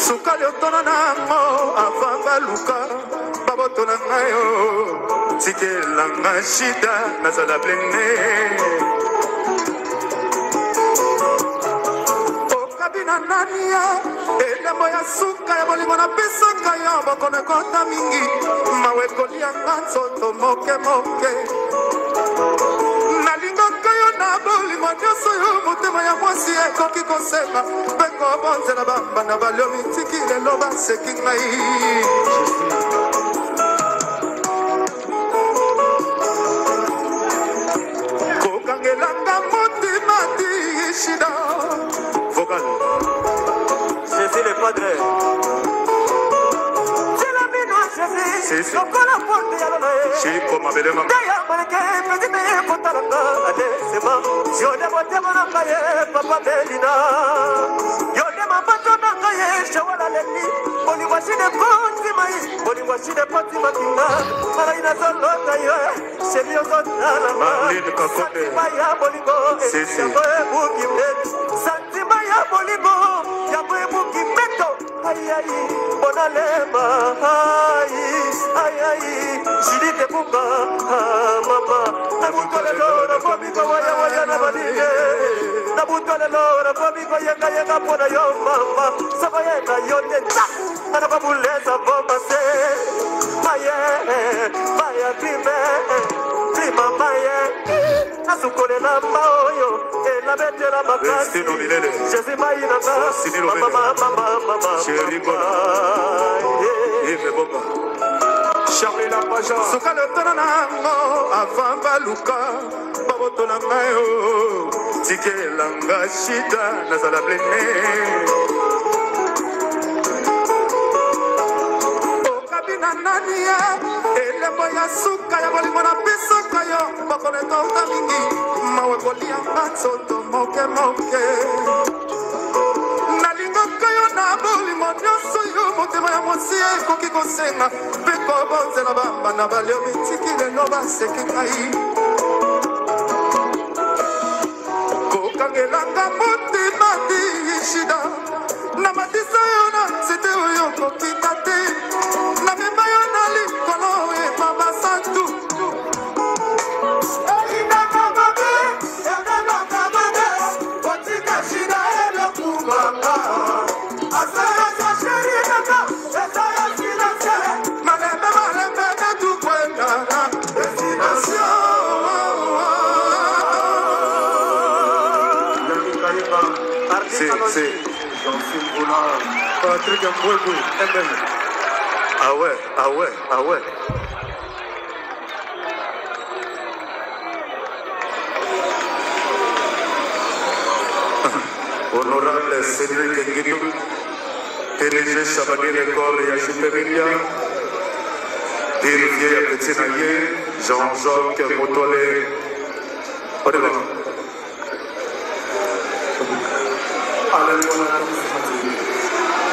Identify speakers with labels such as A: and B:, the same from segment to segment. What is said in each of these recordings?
A: Sukali otona nango avanga luka babotona ngayo tikelanga shida nazala blende okabina nania elembo ya suka ya bolingo na pesaka yo bokone kota mingi mawe kolianga nzoto moke moke nalingaka yo na bolingo nyonso yo motema ya mwasi ekoki kosenga mpe kobonzela bambana baliomi tiki lelo baseki ngai kokangelanga motima ti shida vocal Jésus le Padre Jésus lokola porte ya lona Chico mabelema Daya maleke petite potalanga ade sema Yode motema nanga ye papa belina Yode mapato nanga ye shawala leni Boli washide konti mai Boli washide poti makinga Mara ina zolota yo Sheli ozota lama Santima ya bolingo Yako ebuki mbeto Santima ya bolingo Yako ebuki mbeto Ay ay bonalema Ay Jidi te bunga mama Nabutole lora fobiko waya waya na badine Nabutole lora fobiko yenga yenga pona yo mama Saba yenga yote ta Anababuleza bomba se Maye Prima maye Nasukole na maoyo Ela betela makasi Jesi mayi na mama Chéri Gola Eve Boba Charlie la Paja Sukale tona nango Avamba luka Babotona ngayo Tike langa shida Nazala blene Okabina nania Elembo ya suka ya bolingo na pisaka yo Bakone tauta mingi Mawe kolianga nzoto moke moke Nalingaka yo na bolingo nyonso yo motema ya mwasi ekoki kosenga mpe kobonzela bambana baliomi tiki lelo baseki ngai kokangelanga motima ti shida na matisa yo na nzete oyo kokita te na mema yo na likolo ebaba santu
B: C'est Patrick Mbouébou, MM.
A: Ah ouais. Honorable Cédric Nguitou, PDG Chabani Record et HIP Media, Dirivier à Petit Naye, Jean-Jacques Motolé. On est là.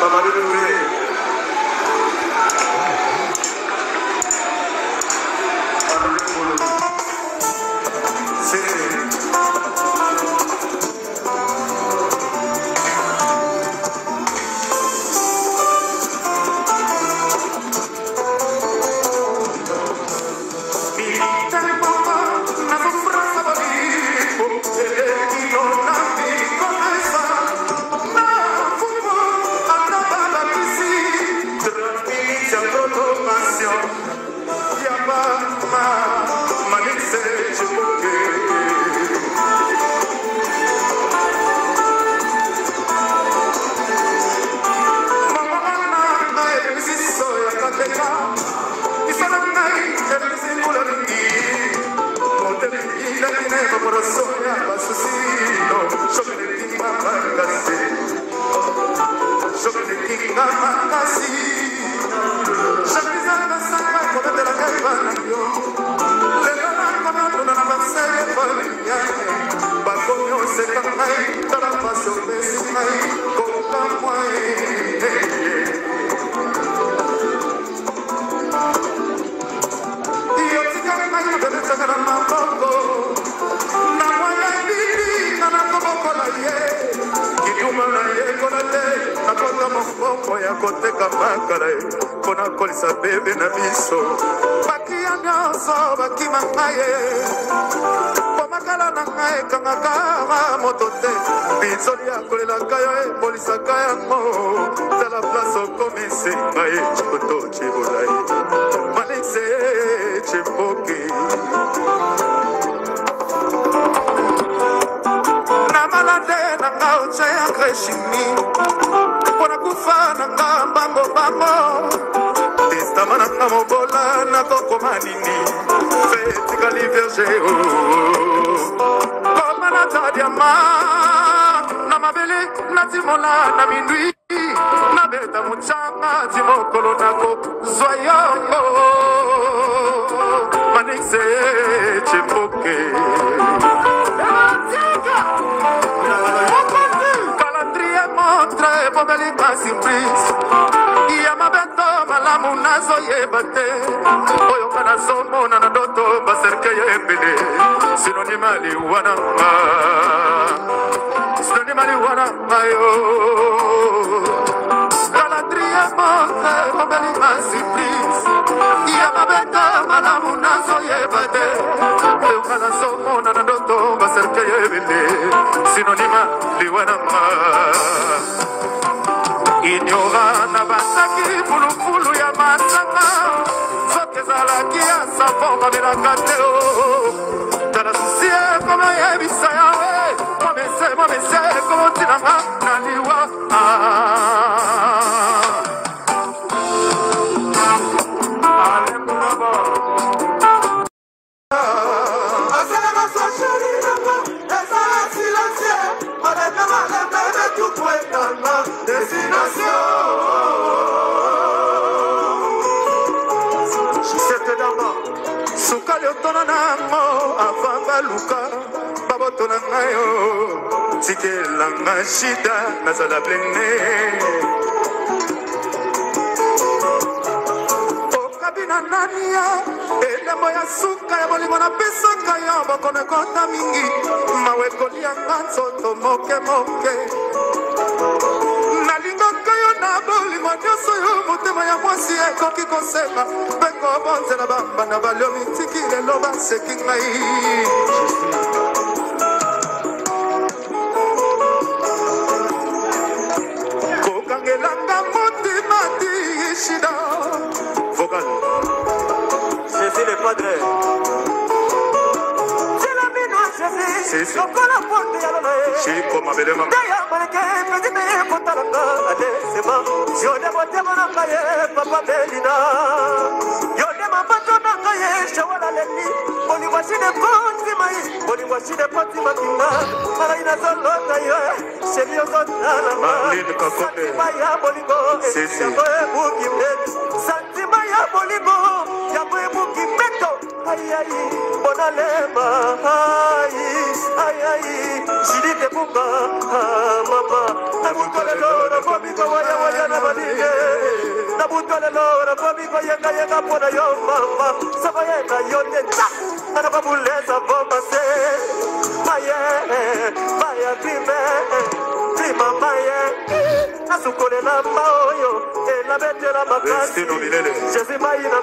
B: Mamadou Douré.
A: makala mpona kolisa bebe na biso bakia nyonso bakimanga ye makala na ngai ekangaka moto te binzoli ya kolelaka yo ebolisaka yango tala place okomisenga ye cikoto cibolai malixe ciboki na malade na nga oce ya kreshimi mpona kufa na nga bango testama na nga mobola nakokoma nini fetikali vierge diama na mabele na timola na mindui na beta muchanga timokolo nako zoyo manixe chimboke calendrier montre pomeli ma surprise ya mabeto malamu nazo yebate oyo kana somo na ndoto baserke yebele sinonima liwana mayo calendrier montre pomeli ma surprise ya mabeto malamu nazo yebate oyo kana somo na ndoto baserke yebele sinonima liwana inyora na basaki fulufulu ya masanga soki ezalaki ya savo babelaka te tala susie koma yebisa yawe momese komotinanga na liwa luka baboto na ngayo tikelanga shida nazala plene okabina nania elembo ya suka ya bolingo na pesaka yo bokonekota mingi mawe kolianga nzoto moke nalingaka yo na bolingo nyonso yo motema ya mwasi ekoki kosenga mpe kobonzela bambana baliomi tiki lelo baseki ngai kokangelanga motima tishida vocal Jésus le Padre Jésus lokola ponte ya lolo Shiko mabelema Daya maleke pezime potalanga adesema Yode motema nanga ye papa belina Yode mabato nanga ye shawala leni Boli washine konti mai Boli washine poti makinga Mala ina zolota yo Sheli ozotala ma Santima ya bolingo Yambo ebuki mneti Santima ya bolingo Yambo ebuki mneto Ayayi bonalema Ayayi Shirite bunga Mama Nabutolelo Nabobiko waya na balige Nabutolelo Nabobiko yenga pona yo mama Saba yenga yote Anababuleza bomba se Maya prime Prima maya Asukole na maoyo Ela betela makasi Jesi mayi na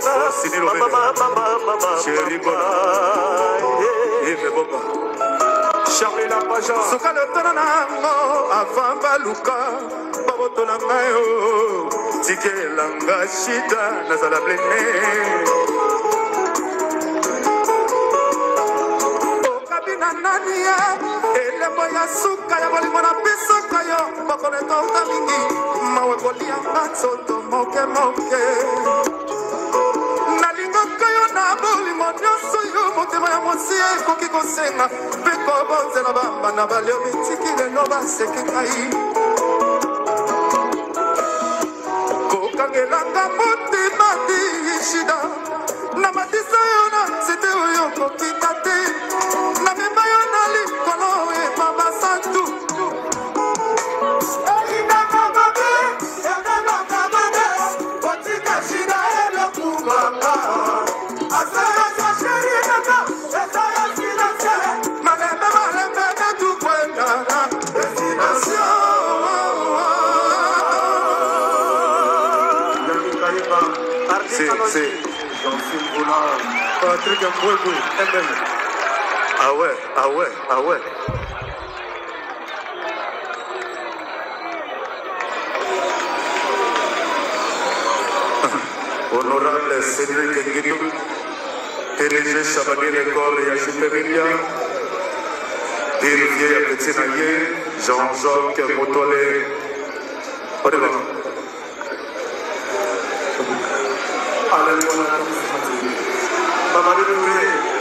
A: Mama Chéri Bola Eve Boba Charlie la Paja Suka le tona nango Avant baluka Baboto na mayo Tike langa shida Nazala blene Okabina nania Elembo ya suka ya bolingo na pisaka yo Bakoneto mingi Mawe kolia ngansoto moke Nalingaka yo na bolingo nyonso yo motema ya mwasi ekoki kosenga mpe kobonzela bambana balio mitiki lelo baseki ngai kokangelanga motima tishida na matisa yo na nzete oyo kokita te na mema yo na likolo epabasantu Patrick Mbouébou, MM. Ah ouais, ah ouais, ah ouais. Honorable Cédric Nguidou, PDG Chabanier l'école et JP Media, Dirivier Petit Naye, Jean-Jacques Motolé. On est là. Maman de Louis.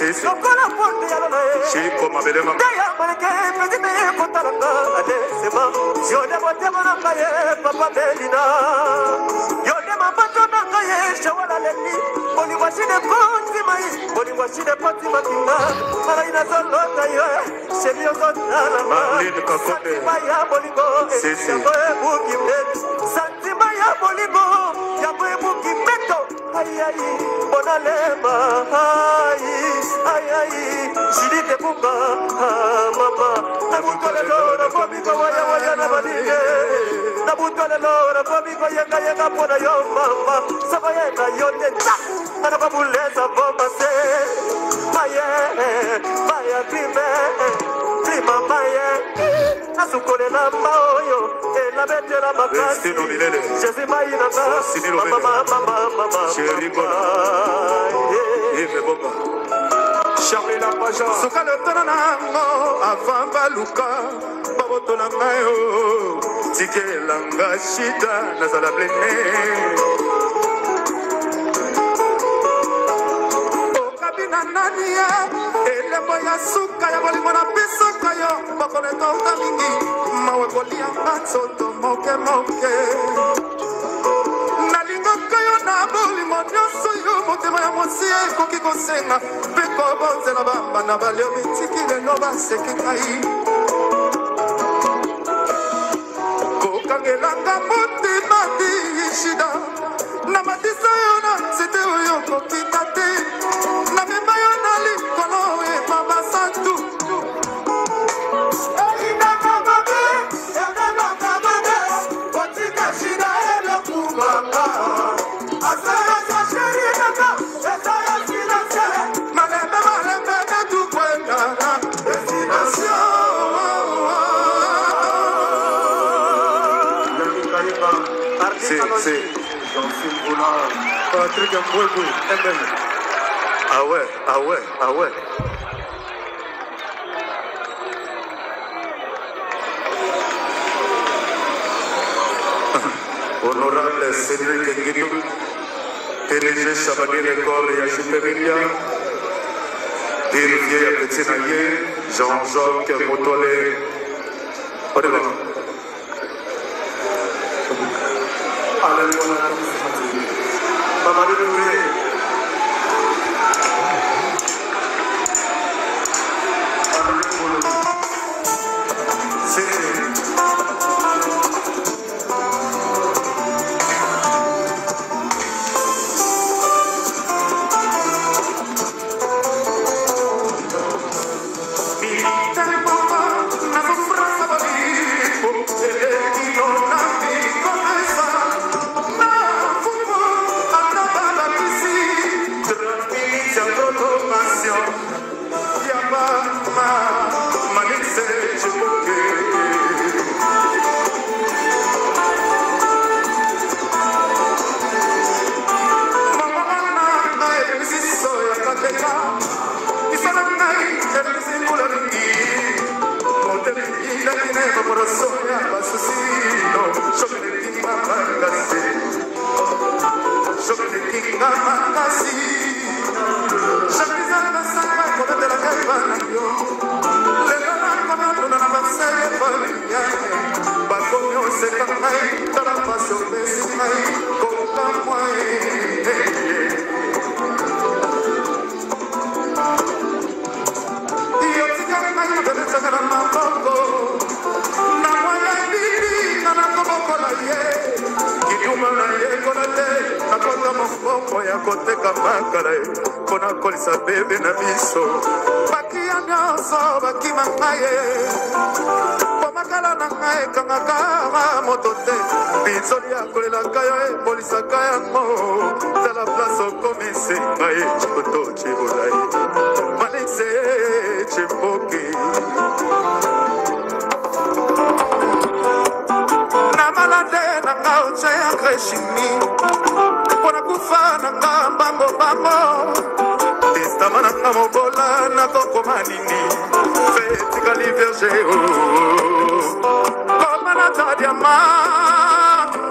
A: lokola ponde ya lolo
B: Shikoma belema
A: Daya maleke pezi me potalanga ade sema Yode bote monanga ye papa belina Yode mapato nanga ye shawala leli Boli washide konti mai Boli washide poti makinga Mala ina zolota ye Sheli ozotana ma Santima ya bolingo Yabo ebuki meto Santima ya bolingo Yabo ebuki meto Ay ay bonalema Ay Shidi te bunga mama Nabutole lora Fobiko waya waya na badine Nabutole lora Fobiko yenga yenga pona yo mama Saba yenga yote tak Anababuleza bomba se Maye prime Prima maye Asukole na maoyo Ela bete la makasi Jezi mayi na mama
B: Chéri Bona Ive Boba Charlie la Paja
C: Soka le tonanango Avant baluka Baboto na ngayo Tike langa shita Nazala blene Okabina nania Elembo ya suka ya bolingo na piso kayo Bakone tonga mingi Mawe kolia matsoto moke moke Nalingo kayo na bolingo nyoso yo Motema ya mosie koki kosenga Peko bonze na bamba na balio mitiki Leno baseke kai Kokangelanga muti mati ishida Na matisa yona sete uyo kokitate Na mema yona likolo e baba santu
B: C'est Patrick Mbouébou, MM. Ah ouais. Honorable Cédric Nguidou, PDG Chabani l'école et Achiperilia, Pirivier Petit Naye, Jean-Jacques Motolé. On est là.
A: Mama Dure
C: Bebe na biso baki ya nyonso baki mangaye komakala na ngai kangaka moto te bizoli ya kolelaka yo ebolisaka yango tala place okomisi ngai cikoto cibolai malise cipoki na malade na nga oce ya kreshimi mpona kufa na nga mbangobambo Tamanaka mobola na koko manini Feti kali verge Koma na tadiama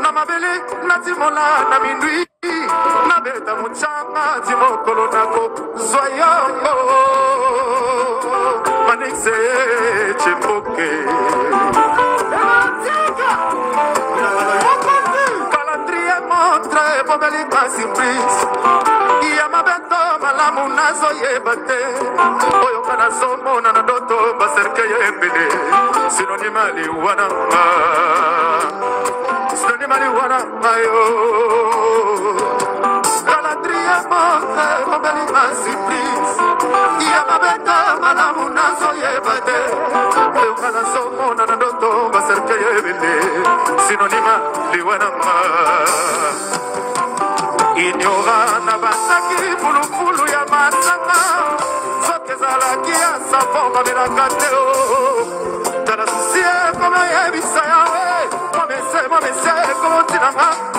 C: Na mabele na timola na mindui Na beta muchanga Timokolo na ko Zoyo conseiller Chipoke. Calendrier montre Bomelika surprise. Yamabeto malamu nazo yebate. Oyo kana somo na ndoto baserke yembele. Sinonima liwana. Sinonima liwana ayo. Calendrier montre Bomelika surprise. Yamabeto malamu nazo yebate. Oyo kana somo na ndoto baserke yembele. Sinonima liwana. Inyora na basaki pulupulu ya masanga. Soke zalaki ya sapoma bilakateo. Tala susie kome yebisa yawe. Mwamese komo tinanga.